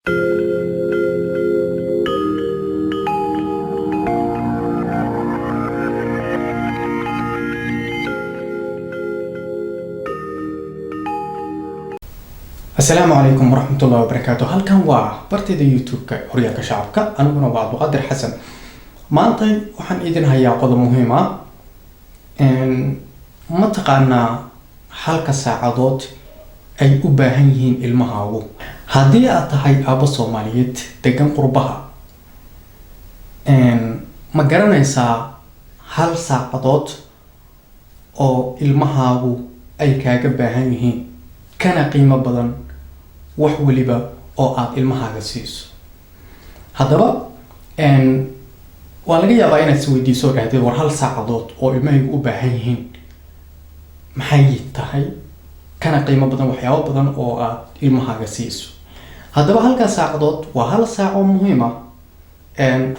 السلام عليكم ورحمة الله وبركاته. هل كان برتدي يوتيوب كهرية شعبك أنا من بعض بقدر حسن ما أنتي وحن إذن هيا قضى مهمة إن منطقة حلقة ساعات أي أباهيين المهاو هذه أتهي أبو صوماليات تجن قربها إن ما قرنا يسا هل ساعات أو المهاو أي كاجباهيين كان قيمة بدن wax waliba oo aad ilmahaaga siiso hadaba waa laga yaabaa inaad si weydiiso dhahday war hal saacadood oo ilmahaygu u baahan yihiin maxay tahay kana qiimo badan waxyaabo badan oo aad ilmahaaga siiso hadaba halka saacadood waa hal saaco muhiim ah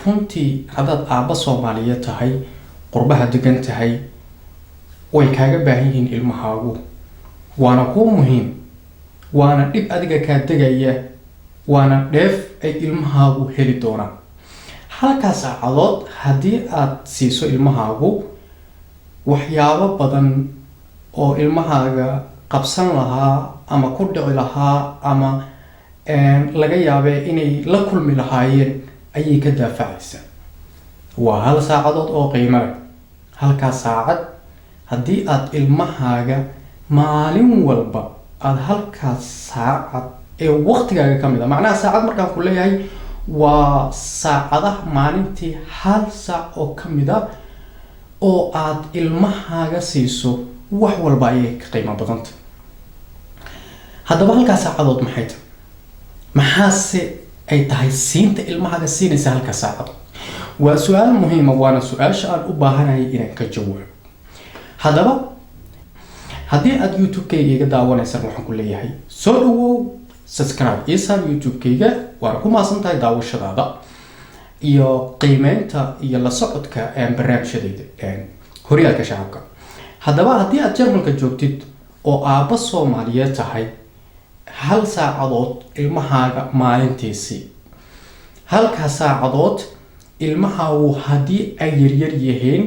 runtii hadaad aabba Soomaaliyeed tahay qurbaha degan tahay way kaaga baahan yihiin ilmahaagu waana ku muhiim وانا دب ادغا كادغايا وانا ديف اي ilmahaagu heli doona halka saacadood hadii aad siiso ilmahaagu waxyaabo badan oo ilmahaaga qabsan lahaa ama ku dhici lahaa ama laga yaabee inay la kulmi lahaayeen ayay ka daafacaysaa waa hal saacadood oo qiimo leh halka saacad hadii aad ilmahaaga maalin walba aad halkaas saacad ee waqtigaaga kamid ah macnaha saacad markaan ku leeyahay waa saacadaha maalintii hal saac oo kamid ah oo aad ilmahaaga siiso wax walba ayay ka qiimo badan tahay hadaba halkaas saacadood maxay tahay maxaase ay tahay siinta ilmahaaga siinaysa halkaas saacad waa su'aal muhiim ah waana su'aasha aan u baahanahay inaan ka jawaabo hadaba haddii aad YouTube-kayga daawanaysan waxaan ku leeyahay soo dhawow subscribe isaan YouTube-kayga waan ku maasantahay daawashadaada iyo qiimeynta iyo la socodka barnaamijyadayda horyaalka shacabka haddaba haddii aad Jarmalka joogtid oo aabba Soomaaliyeed tahay hal saacadood ilmahaaga maalintiisii halka saacadood ilmahaagu haddii ay yaryar yihiin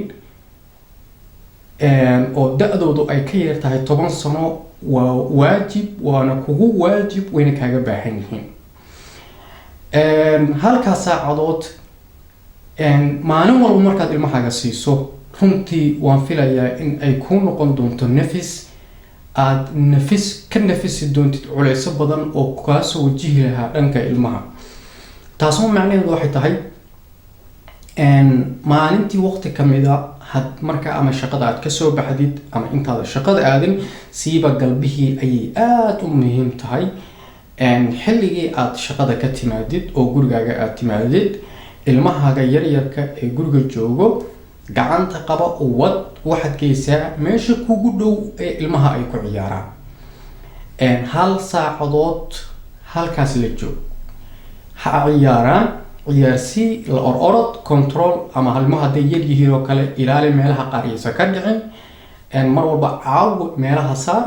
oo da'doodu ay ka yar tahay 10 sano waa waajib waana kugu waajib wayna kaaga baahan yihiin halka saacadood maalin walba markaad ilmahaaga siiso runtii waan filayaa in ay ku noqon doonto nafis aad ka nafisi doontid culeys badan oo ka soo wajihi lahaa dhanka ilmaha taasoo macnaheedu waxay tahay maalintii waqti kamida had marka ama shaqada aad ka soo baxdid ama intaada shaqada aadin siiba galbihii ayay aad u muhiim tahay xilligii aad shaqada ka timaadid oo gurigaaga aad timaadid ilmahaaga yaryarka ee guriga joogo gacanta qaba wad waxaad geysaa meesha kugu dhow ee ilmaha ay ku ciyaaraan hal saacadood halkaas la joog ha ciyaaraan ciyaarsi la orod control ama halmaha haday yar yihiin oo kale ilaali meelaha qaariyaysa ka dhicin mar walba caaw meelaha saar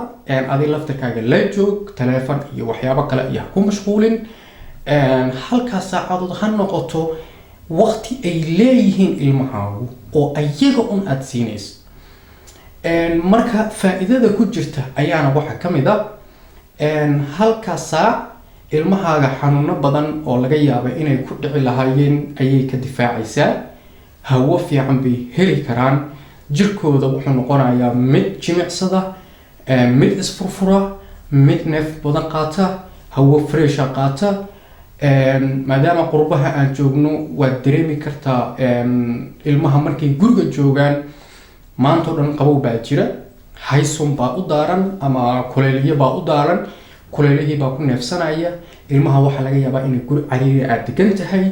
adi laftakaaga la joog telefoon iyo waxyaabo kale iyo ku mashquulin halka saacadood ha noqoto waqti ay leeyihiin ilmahaagu oo ayaga aad siinayso marka faa'iidada ku jirta ayaana waxa kamid ah halka saac ilmahaaga xanuuno badan oo laga yaabo inay ku dhici lahaayeen ayay ka difaacaysaa hawo fiican bay heli karaan jirkooda wuxuu noqonayaa mid jimicsada mid isfurfura mid neef badan qaata hawo fresh qaata maadaama qurbaha aan joogno waad dareemi kartaa ilmaha markay guriga joogaan maanta oo dhan qabow baa jira haysun baa u daaran ama kuleeliye baa u daaran kuleelihii baa ku neefsanaya ilmaha waxa laga yaabaa in guri cariiri aad degan tahay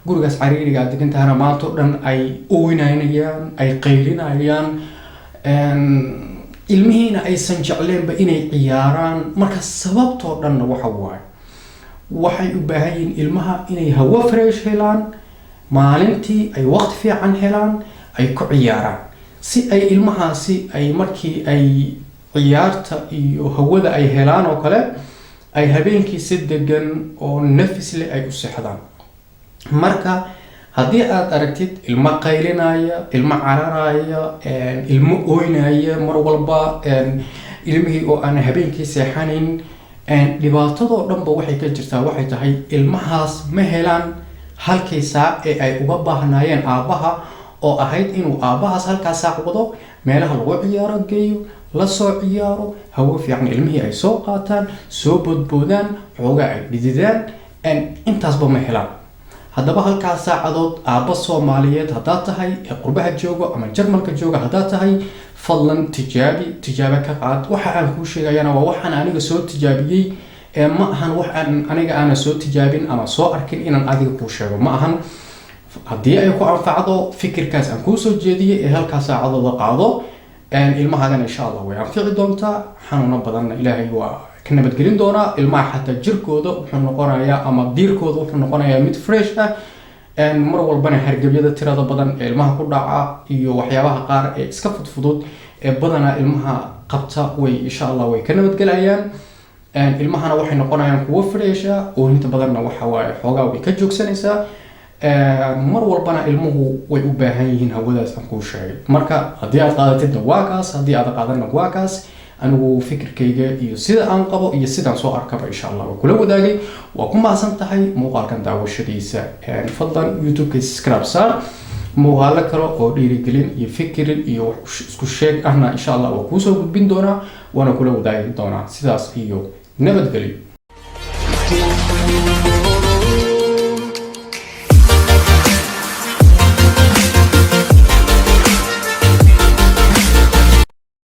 gurigaas cariiriga aad degan tahayna maanta oo dhan ay ooynaynayaan ay qaylinayaan ilmihiina aysan jecleenba inay ciyaaraan marka sababtoo dhan waxa waaye waxay u baahan yihiin ilmaha inay hawo fresh helaan maalintii ay waqti fiican helaan ay ku ciyaaraan si ay ilmahaasi ay markii ay ciyaarta iyo hawada ay helaan oo kale ay habeenkii si degan oo nafis leh ay u seexdaan. marka haddii aad aragtid ilmo qaylinaya, ilmo cararaya, ilmo ooynaya mar walba, ilmihii oo aan habeenkii seexanayn, dhibaatadoo dhanba waxay ka jirtaa waxay tahay ilmahaas ma helaan halkii saac ee ay uga baahnaayeen aabbaha, oo ahayd inuu aabbahaas halkaa saac wado, meelaha lagu ciyaaro geeyo, la soo ciyaaro, hawo fiican ilmihii ay soo qaataan, soo boodboodaan, xoogaa ay dhididaan, intaasba ma helaan. haddaba halkaas saacadood aabba Soomaaliyeed haddaad tahay ee qurbaha joogo ama Jarmalka jooga haddaad tahay, fadlan tijaabo ka qaad. waxa aan kuu sheegayana waa waxaan aniga soo tijaabiyey, ma ahan wax aan aniga aana soo tijaabin ama soo arkin inaan adiga kuu sheego, ma ahan. haddii ay ku anfacdo fikirkaas aan kuu soo jeediyey ee halkaas saacadooda qaado, ilmahagana insha Allah way anfici doontaa, xanuuno badanna ilaahay waa ka nabadgelin doonaa. ilmaha xataa jirkooda wuxuu noqonayaa ama diirkooda wuxuu noqonayaa mid fresh ah. mar walbana hargabyada tirada badan ee ilmaha ku dhaca iyo waxyaabaha qaar ee iska fudfudud ee badanaa ilmaha qabta way insha Allah way ka nabadgelayaan. ilmahana waxay noqonayaan kuwo fresh ah, oo inta badanna waxa waaye xoogaa way ka joogsanaysaa. mar walbana ilmuhu way u baahan yihiin hawadaas aan kuu sheegay. marka haddii aad qaadatidna waa kaas, haddii aad qaadanna waa kaas. anigu fikirkayga iyo sida aan qabo iyo sidaan soo arkaba insha Allah waa kula wadaagay. waa ku mahadsan tahay muuqaalkan daawashadiisa. fadlan YouTube-ka subscribe saar. muuqaalo kale oo dhiirigelin iyo fikirin iyo isku sheeg ahna insha Allah waa kuu soo gudbin doonaa, waana kula wadaagi doonaa. sidaas iyo nabadgelyo.